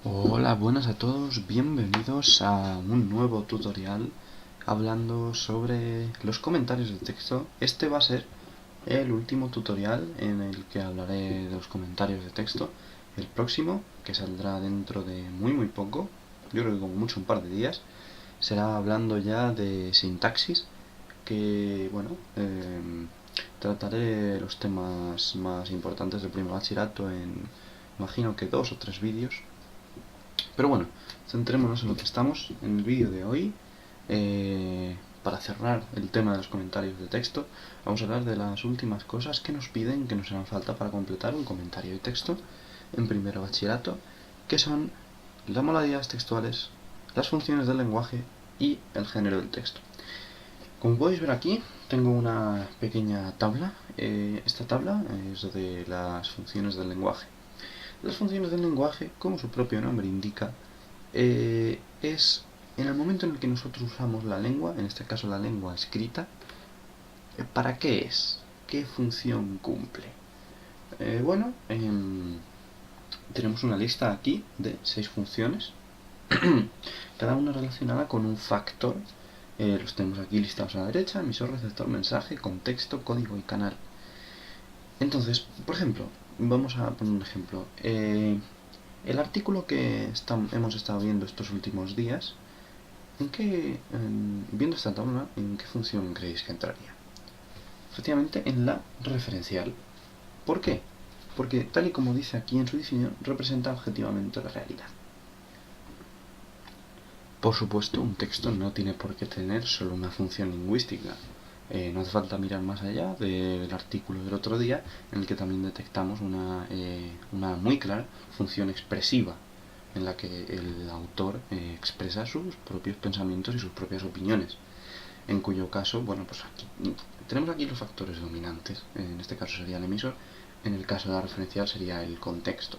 Hola, buenas a todos, bienvenidos a un nuevo tutorial hablando sobre los comentarios de texto. Este va a ser el último tutorial en el que hablaré de los comentarios de texto. El próximo, que saldrá dentro de muy poco, yo creo que como mucho un par de días, será hablando ya de sintaxis, que bueno, trataré los temas más importantes del primer bachillerato en, imagino que 2 o 3 vídeos. Pero bueno, centrémonos en lo que estamos en el vídeo de hoy. Para cerrar el tema de los comentarios de texto, vamos a hablar de las últimas cosas que nos piden, que nos harán falta para completar un comentario de texto en primer bachillerato, que son las modalidades textuales, las funciones del lenguaje y el género del texto. Como podéis ver aquí, tengo una pequeña tabla. Esta tabla es de las funciones del lenguaje. Las funciones del lenguaje, como su propio nombre indica, es en el momento en el que nosotros usamos la lengua, en este caso la lengua escrita, ¿para qué es? ¿Qué función cumple? Bueno, tenemos una lista aquí de 6 funciones, cada una relacionada con un factor. Los tenemos aquí listados a la derecha: emisor, receptor, mensaje, contexto, código y canal. Entonces, por ejemplo, vamos a poner un ejemplo. El artículo que hemos estado viendo estos últimos días, viendo esta tabla, ¿en qué función creéis que entraría? Efectivamente, en la referencial. ¿Por qué? Porque, tal y como dice aquí en su definición, representa objetivamente la realidad. Por supuesto, un texto no tiene por qué tener solo una función lingüística. No hace falta mirar más allá del artículo del otro día, en el que también detectamos una muy clara función expresiva, en la que el autor expresa sus propios pensamientos y sus propias opiniones. En cuyo caso, bueno, pues aquí tenemos aquí los factores dominantes. En este caso sería el emisor, en el caso de la referencial sería el contexto.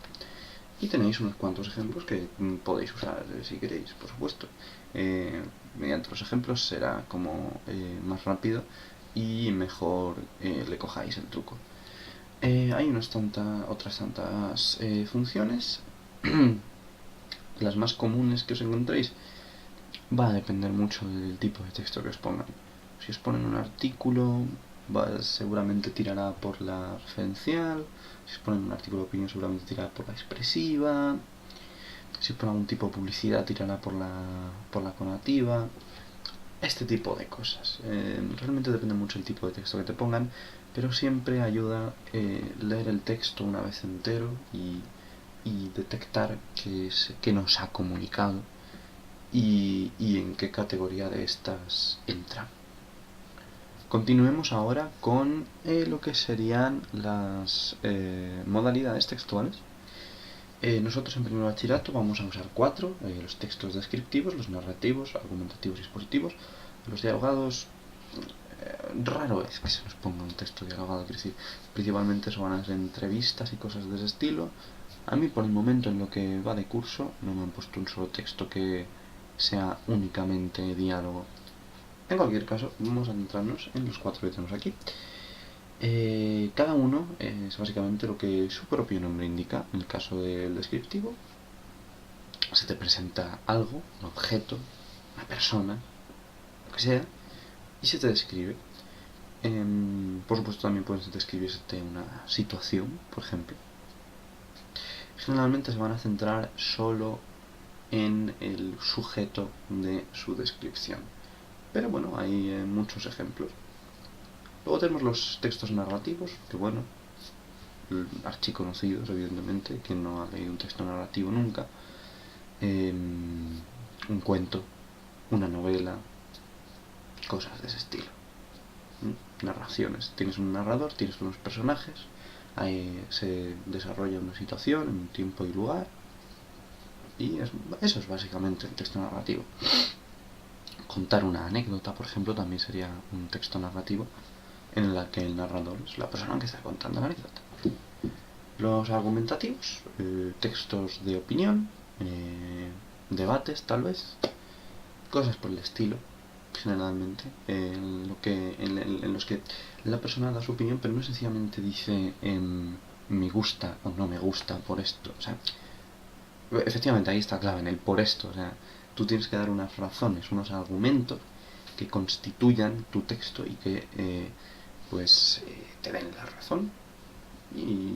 Y tenéis unos cuantos ejemplos que podéis usar si queréis, por supuesto. Mediante los ejemplos será como más rápido y mejor le cojáis el truco. Hay otras tantas funciones. Las más comunes que os encontréis va a depender mucho del tipo de texto que os pongan. Si os ponen un artículo, seguramente tirará por la referencial. Si os ponen un artículo de opinión, seguramente tirará por la expresiva. Si os ponen algún tipo de publicidad, tirará por la conativa. Este tipo de cosas. Realmente depende mucho del tipo de texto que te pongan, pero siempre ayuda leer el texto una vez entero y detectar qué nos ha comunicado y en qué categoría de estas entra. Continuemos ahora con lo que serían las modalidades textuales. Nosotros en primer bachillerato vamos a usar 4: los textos descriptivos, los narrativos, argumentativos y expositivos. Los dialogados, raro es que se nos ponga un texto dialogado, es decir, principalmente eso van a ser entrevistas y cosas de ese estilo. A mí, por el momento, en lo que va de curso, no me han puesto un solo texto que sea únicamente diálogo. En cualquier caso, vamos a centrarnos en los 4 que tenemos aquí. Cada uno es básicamente lo que su propio nombre indica. En el caso del descriptivo, se te presenta algo, un objeto, una persona, lo que sea, y se te describe. Por supuesto, también puedes describirte una situación, por ejemplo. Generalmente se van a centrar solo en el sujeto de su descripción. Pero bueno, hay muchos ejemplos. Luego tenemos los textos narrativos, que bueno, archiconocidos, evidentemente, quien no ha leído un texto narrativo nunca. Un cuento, una novela, cosas de ese estilo. Narraciones. Tienes un narrador, tienes unos personajes, ahí se desarrolla una situación en un tiempo y lugar, y eso es básicamente el texto narrativo. Contar una anécdota, por ejemplo, también sería un texto narrativo en el que el narrador es la persona que está contando la anécdota. Los argumentativos, textos de opinión, debates tal vez, cosas por el estilo, generalmente, en los que la persona da su opinión, pero no sencillamente dice me gusta o no me gusta por esto. O sea, efectivamente, ahí está clave, en el por esto. O sea, tú tienes que dar unas razones, unos argumentos que constituyan tu texto y que te den la razón. Y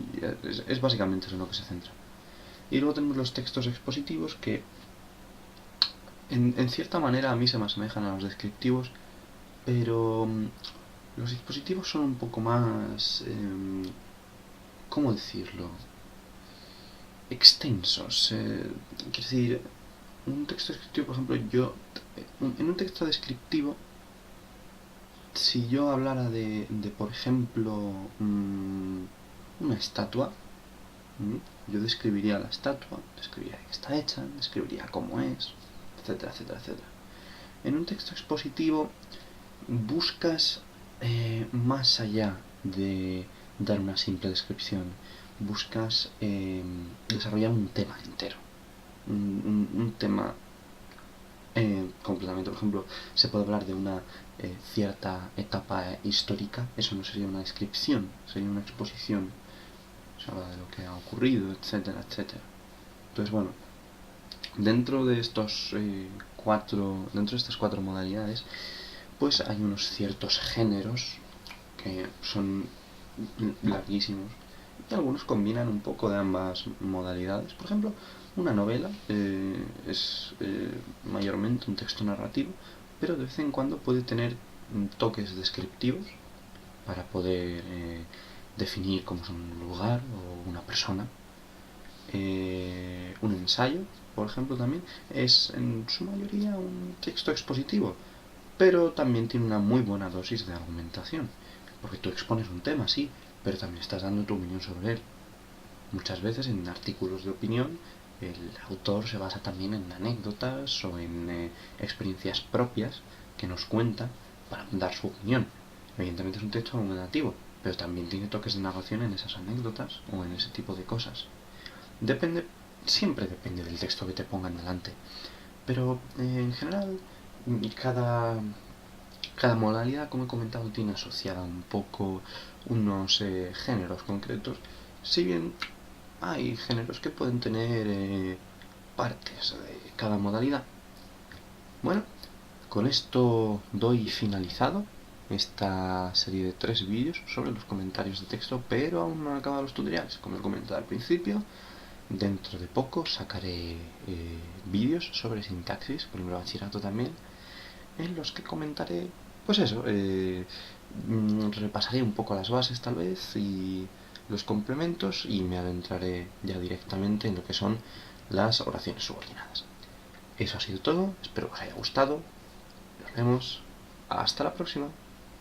es básicamente eso en lo que se centra. Y luego tenemos los textos expositivos que en cierta manera a mí se me asemejan a los descriptivos, pero los expositivos son un poco más, ¿cómo decirlo? Extensos. Quiero decir, un texto descriptivo, por ejemplo, en un texto descriptivo, si yo hablara de por ejemplo, una estatua, yo describiría la estatua, describiría qué está hecha, describiría cómo es, etcétera, etcétera, etcétera. En un texto expositivo buscas más allá de dar una simple descripción, buscas desarrollar un tema entero, un tema completamente. Por ejemplo, se puede hablar de una cierta etapa histórica, eso no sería una descripción, sería una exposición. Se habla de lo que ha ocurrido, etcétera, etcétera. Entonces, bueno, dentro de dentro de estas cuatro modalidades, pues hay unos ciertos géneros que son larguísimos y algunos combinan un poco de ambas modalidades. Por ejemplo, una novela es mayormente un texto narrativo, pero de vez en cuando puede tener toques descriptivos para poder definir cómo es un lugar o una persona. Un ensayo, por ejemplo, también es en su mayoría un texto expositivo, pero también tiene una muy buena dosis de argumentación, porque tú expones un tema, sí, pero también estás dando tu opinión sobre él. Muchas veces en artículos de opinión el autor se basa también en anécdotas o en experiencias propias que nos cuenta para dar su opinión. Evidentemente es un texto argumentativo, pero también tiene toques de narración en esas anécdotas o en ese tipo de cosas. Depende, siempre depende del texto que te pongan delante, pero en general cada, cada modalidad, como he comentado, tiene asociada un poco unos géneros concretos, si bien hay géneros que pueden tener partes de cada modalidad. Bueno, con esto doy finalizado esta serie de 3 vídeos sobre los comentarios de texto, pero aún no han acabado los tutoriales. Como he comentado al principio, dentro de poco sacaré vídeos sobre sintaxis, por el bachillerato también, en los que comentaré, pues eso, repasaré un poco las bases tal vez y los complementos y me adentraré ya directamente en lo que son las oraciones subordinadas. Eso ha sido todo, espero que os haya gustado, nos vemos, hasta la próxima.